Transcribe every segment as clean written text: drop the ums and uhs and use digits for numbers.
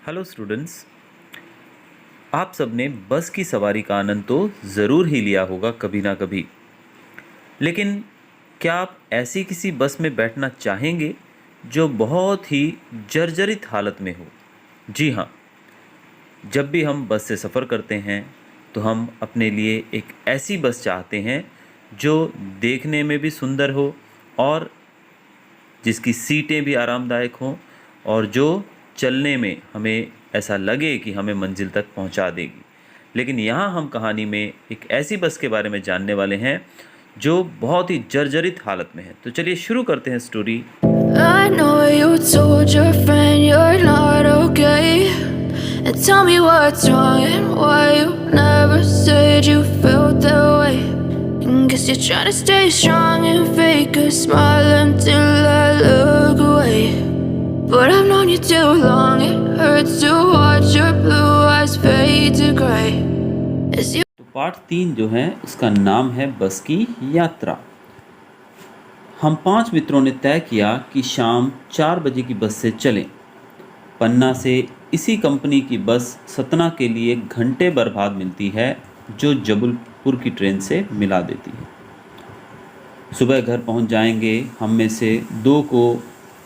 Hello students. आप सबने बस की सवारी का आनंद तो ज़रूर ही लिया होगा कभी ना कभी। लेकिन क्या आप ऐसी किसी बस में बैठना चाहेंगे जो बहुत ही जर्जरित हालत में हो? जी हाँ, जब भी हम बस से सफ़र करते हैं तो हम अपने लिए एक ऐसी बस चाहते हैं जो देखने में भी सुंदर हो और जिसकी सीटें भी आरामदायक हों और जो चलने में हमें ऐसा लगे कि हमें मंजिल तक पहुंचा देगी। लेकिन यहाँ हम कहानी में एक ऐसी बस के बारे में जानने वाले हैं जो बहुत ही जर्जरित हालत में है। तो चलिए शुरू करते हैं story. I know you told your friend you're not okay. And tell me what's wrong and why you never said you felt that way. And guess you're trying to stay strong and fake a smile until I look away. But I've known you too long, it hurts to watch your blue eyes fade to gray. As you तो part 3 जो है उसका नाम है बस की यात्रा। हम 5 मित्रों ने तय किया कि शाम 4 बजे की बस से चलें। पन्ना से इसी कंपनी की बस सतना के लिए घंटे भर बाद मिलती है, जो जबलपुर की ट्रेन से मिला देती है। सुबह घर पहुंच जाएंगे। हम में से 2 को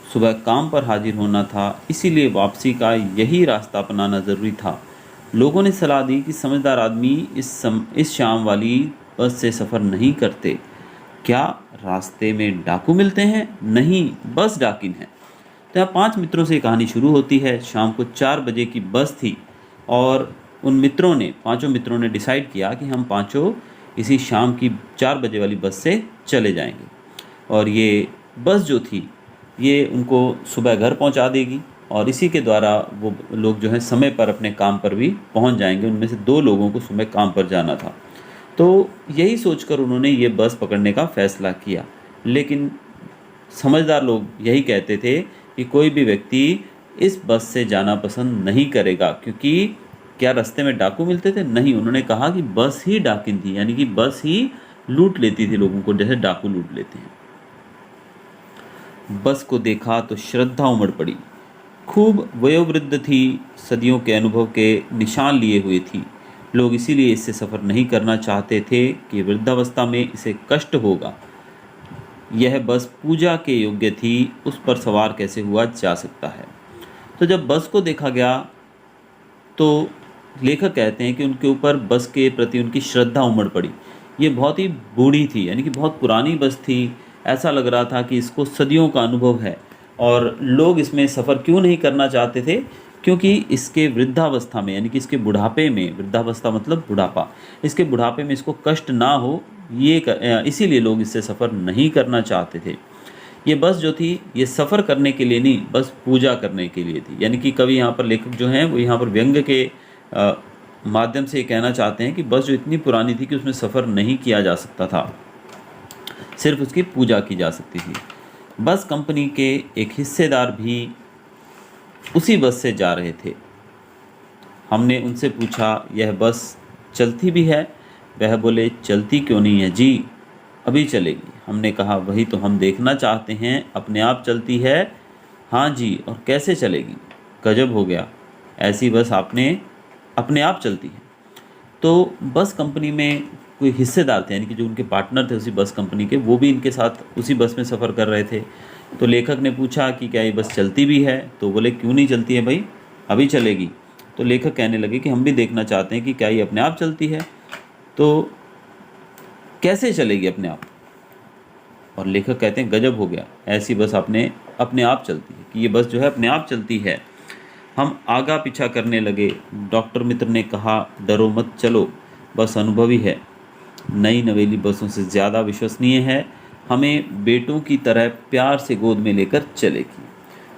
सुबह काम पर हाजिर होना था, इसीलिए वापसी का यही रास्ता अपनाना ज़रूरी था। लोगों ने सलाह दी कि समझदार आदमी इस शाम वाली बस से सफ़र नहीं करते। क्या रास्ते में डाकू मिलते हैं? नहीं, बस डाकिन है। तो यहाँ 5 मित्रों से कहानी शुरू होती है। शाम को 4 बजे की बस थी और उन पांचों मित्रों ने डिसाइड किया कि हम पांचों इसी शाम की 4 बजे वाली बस से चले जाएंगे और ये बस जो थी ये उनको सुबह घर पहुंचा देगी और इसी के द्वारा वो लोग जो हैं समय पर अपने काम पर भी पहुंच जाएंगे। उनमें से 2 लोगों को सुबह काम पर जाना था, तो यही सोचकर उन्होंने ये बस पकड़ने का फैसला किया। लेकिन समझदार लोग यही कहते थे कि कोई भी व्यक्ति इस बस से जाना पसंद नहीं करेगा, क्योंकि क्या रास्ते में डाकू मिलते थे? नहीं, उन्होंने कहा कि बस ही डाकिन थी, यानी कि बस ही लूट लेती थी लोगों को, जैसे डाकू लूट लेते हैं। बस को देखा तो श्रद्धा उमड़ पड़ी। खूब वयोवृद्ध थी, सदियों के अनुभव के निशान लिए हुए थी। लोग इसीलिए इससे सफ़र नहीं करना चाहते थे कि वृद्धावस्था में इसे कष्ट होगा। यह बस पूजा के योग्य थी, उस पर सवार कैसे हुआ जा सकता है। तो जब बस को देखा गया तो लेखक कहते हैं कि उनके ऊपर बस के प्रति उनकी श्रद्धा उमड़ पड़ी। ये बहुत ही बूढ़ी थी, यानी कि बहुत पुरानी बस थी। ऐसा लग रहा था कि इसको सदियों का अनुभव है और लोग इसमें सफ़र क्यों नहीं करना चाहते थे? क्योंकि इसके वृद्धावस्था में, यानी कि इसके बुढ़ापे में, वृद्धावस्था मतलब बुढ़ापा, इसके बुढ़ापे में इसको कष्ट ना हो, इसीलिए लोग इससे सफ़र नहीं करना चाहते थे। ये बस जो थी ये सफ़र करने के लिए नहीं, बस पूजा करने के लिए थी। यानी कि कवि यहाँ पर, लेखक जो हैं वो यहाँ पर व्यंग्य के माध्यम से ये कहना चाहते हैं कि बस जो इतनी पुरानी थी कि उसमें सफ़र नहीं किया जा सकता था, सिर्फ उसकी पूजा की जा सकती थी। बस कंपनी के एक हिस्सेदार भी उसी बस से जा रहे थे। हमने उनसे पूछा, यह बस चलती भी है? वह बोले, चलती क्यों नहीं है जी, अभी चलेगी। हमने कहा, वही तो हम देखना चाहते हैं, अपने आप चलती है? हाँ जी, और कैसे चलेगी? गजब हो गया, ऐसी बस आपने अपने आप चलती है। तो बस कंपनी में कोई हिस्सेदार थे, यानी कि जो उनके पार्टनर थे उसी बस कंपनी के, वो भी इनके साथ उसी बस में सफ़र कर रहे थे। तो लेखक ने पूछा कि क्या ये बस चलती भी है? तो बोले, क्यों नहीं चलती है भाई, अभी चलेगी। तो लेखक कहने लगे कि हम भी देखना चाहते हैं कि क्या ये अपने आप चलती है, तो कैसे चलेगी अपने आप? और लेखक कहते हैं, गजब हो गया, ऐसी बस आपने अपने आप चलती है, कि ये बस जो है अपने आप चलती है। हम आगा पीछा करने लगे। डॉक्टर मित्र ने कहा, डरो मत, चलो, बस अनुभवी है, नई नवेली बसों से ज़्यादा विश्वसनीय है, हमें बेटों की तरह प्यार से गोद में लेकर चलेगी।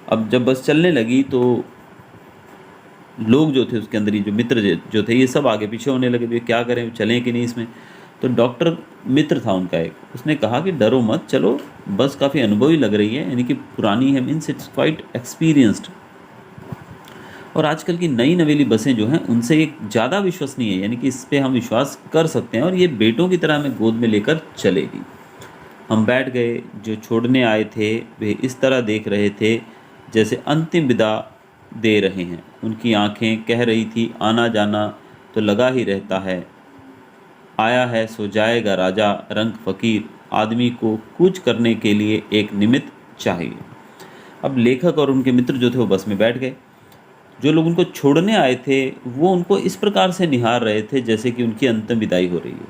अब जब बस चलने लगी तो लोग जो थे उसके अंदर ही, जो मित्र जो थे, ये सब आगे पीछे होने लगे, वे क्या करें, चलें कि नहीं इसमें। तो डॉक्टर मित्र था उनका एक, उसने कहा कि डरो मत, चलो, बस काफ़ी अनुभवी लग रही है, यानी कि पुरानी है, मीन्स इट्स क्वाइट एक्सपीरियंस्ड, और आजकल की नई नवेली बसें जो हैं उनसे ये ज़्यादा विश्वसनीय है, यानी कि इस पर हम विश्वास कर सकते हैं और ये बेटों की तरह हमें गोद में लेकर चलेगी। हम बैठ गए। जो छोड़ने आए थे वे इस तरह देख रहे थे जैसे अंतिम विदा दे रहे हैं। उनकी आंखें कह रही थी, आना जाना तो लगा ही रहता है, आया है सो जाएगा राजा रंग फ़कीर, आदमी को कूच करने के लिए एक निमित्त चाहिए। अब लेखक और उनके मित्र जो थे वो बस में बैठ गए। जो लोग उनको छोड़ने आए थे वो उनको इस प्रकार से निहार रहे थे जैसे कि उनकी अंतिम विदाई हो रही हो,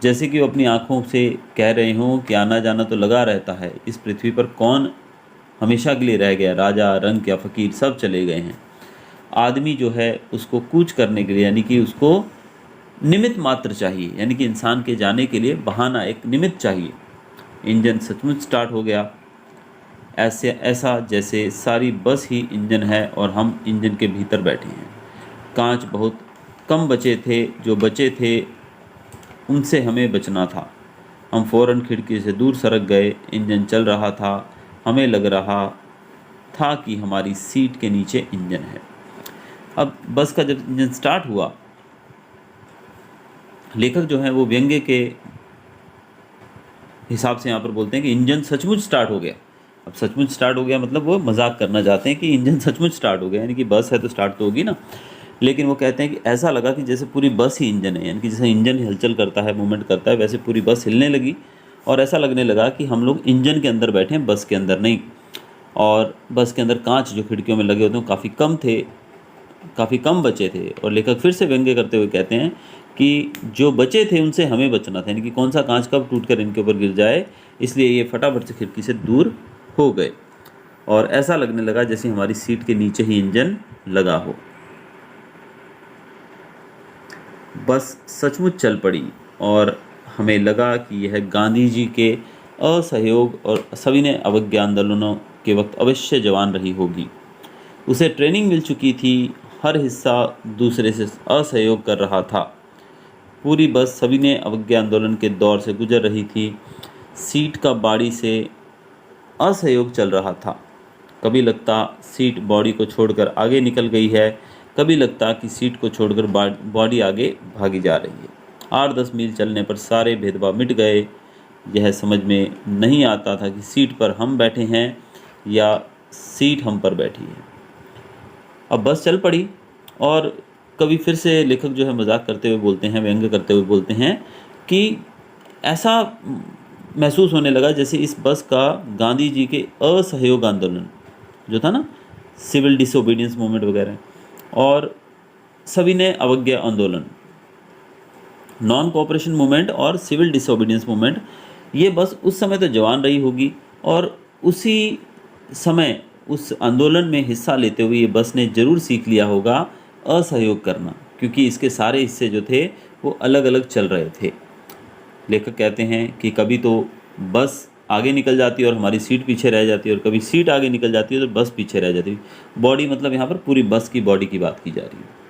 जैसे कि वो अपनी आंखों से कह रहे हों कि आना जाना तो लगा रहता है, इस पृथ्वी पर कौन हमेशा के लिए रह गया, राजा रंक या फ़कीर सब चले गए हैं, आदमी जो है उसको कूच करने के लिए यानी कि उसको निमित्त मात्र चाहिए, यानी कि इंसान के जाने के लिए बहाना, एक निमित्त चाहिए। इंजन सचमुच स्टार्ट हो गया, ऐसा जैसे सारी बस ही इंजन है और हम इंजन के भीतर बैठे हैं। कांच बहुत कम बचे थे, जो बचे थे उनसे हमें बचना था। हम फ़ौरन खिड़की से दूर सरक गए। इंजन चल रहा था, हमें लग रहा था कि हमारी सीट के नीचे इंजन है। अब बस का जब इंजन स्टार्ट हुआ, लेखक जो है वो व्यंग्य के हिसाब से यहाँ पर बोलते हैं कि इंजन सचमुच स्टार्ट हो गया। अब सचमुच स्टार्ट हो गया मतलब वो मजाक करना चाहते हैं कि इंजन सचमुच स्टार्ट हो गया, यानी कि बस है तो स्टार्ट तो होगी ना। लेकिन वो कहते हैं कि ऐसा लगा कि जैसे पूरी बस ही इंजन है, यानी कि जैसे इंजन हलचल करता है, मूवमेंट करता है, वैसे पूरी बस हिलने लगी और ऐसा लगने लगा कि हम लोग इंजन के अंदर बैठे हैं, बस के अंदर नहीं। और बस के अंदर कांच जो खिड़कियों में लगे होते हैं काफ़ी कम थे, काफ़ी कम बचे थे। और लेखक फिर से व्यंग्य करते हुए कहते हैं कि जो बचे थे उनसे हमें बचना था, यानी कि कौन सा कांच कब टूटकर इनके ऊपर गिर जाए, इसलिए ये फटाफट से खिड़की से दूर हो गए और ऐसा लगने लगा जैसे हमारी सीट के नीचे ही इंजन लगा हो। बस सचमुच चल पड़ी और हमें लगा कि यह गांधी जी के असहयोग और सविनय अवज्ञा आंदोलनों के वक्त अवश्य जवान रही होगी। उसे ट्रेनिंग मिल चुकी थी, हर हिस्सा दूसरे से असहयोग कर रहा था। पूरी बस सविनय अवज्ञा आंदोलन के दौर से गुजर रही थी। सीट का बॉडी से असहयोग चल रहा था। कभी लगता सीट बॉडी को छोड़कर आगे निकल गई है, कभी लगता कि सीट को छोड़कर बॉडी आगे भागी जा रही है। 8-10 मील चलने पर सारे भेदभाव मिट गए। यह समझ में नहीं आता था कि सीट पर हम बैठे हैं या सीट हम पर बैठी है। अब बस चल पड़ी और कभी फिर से लेखक जो है मजाक करते हुए बोलते हैं, व्यंग्य करते हुए बोलते हैं कि ऐसा महसूस होने लगा जैसे इस बस का गांधी जी के असहयोग आंदोलन जो था ना, सिविल डिसोबीडियंस मूवमेंट वगैरह, और सविनय अवज्ञा आंदोलन, नॉन कोऑपरेशन मूवमेंट और सिविल डिसोबीडियंस मूवमेंट, ये बस उस समय तो जवान रही होगी और उसी समय उस आंदोलन में हिस्सा लेते हुए ये बस ने ज़रूर सीख लिया होगा असहयोग करना, क्योंकि इसके सारे हिस्से जो थे वो अलग अलग चल रहे थे। लेखक कहते हैं कि कभी तो बस आगे निकल जाती है और हमारी सीट पीछे रह जाती है, और कभी सीट आगे निकल जाती है तो बस पीछे रह जाती है। बॉडी मतलब यहाँ पर पूरी बस की बॉडी की बात की जा रही है।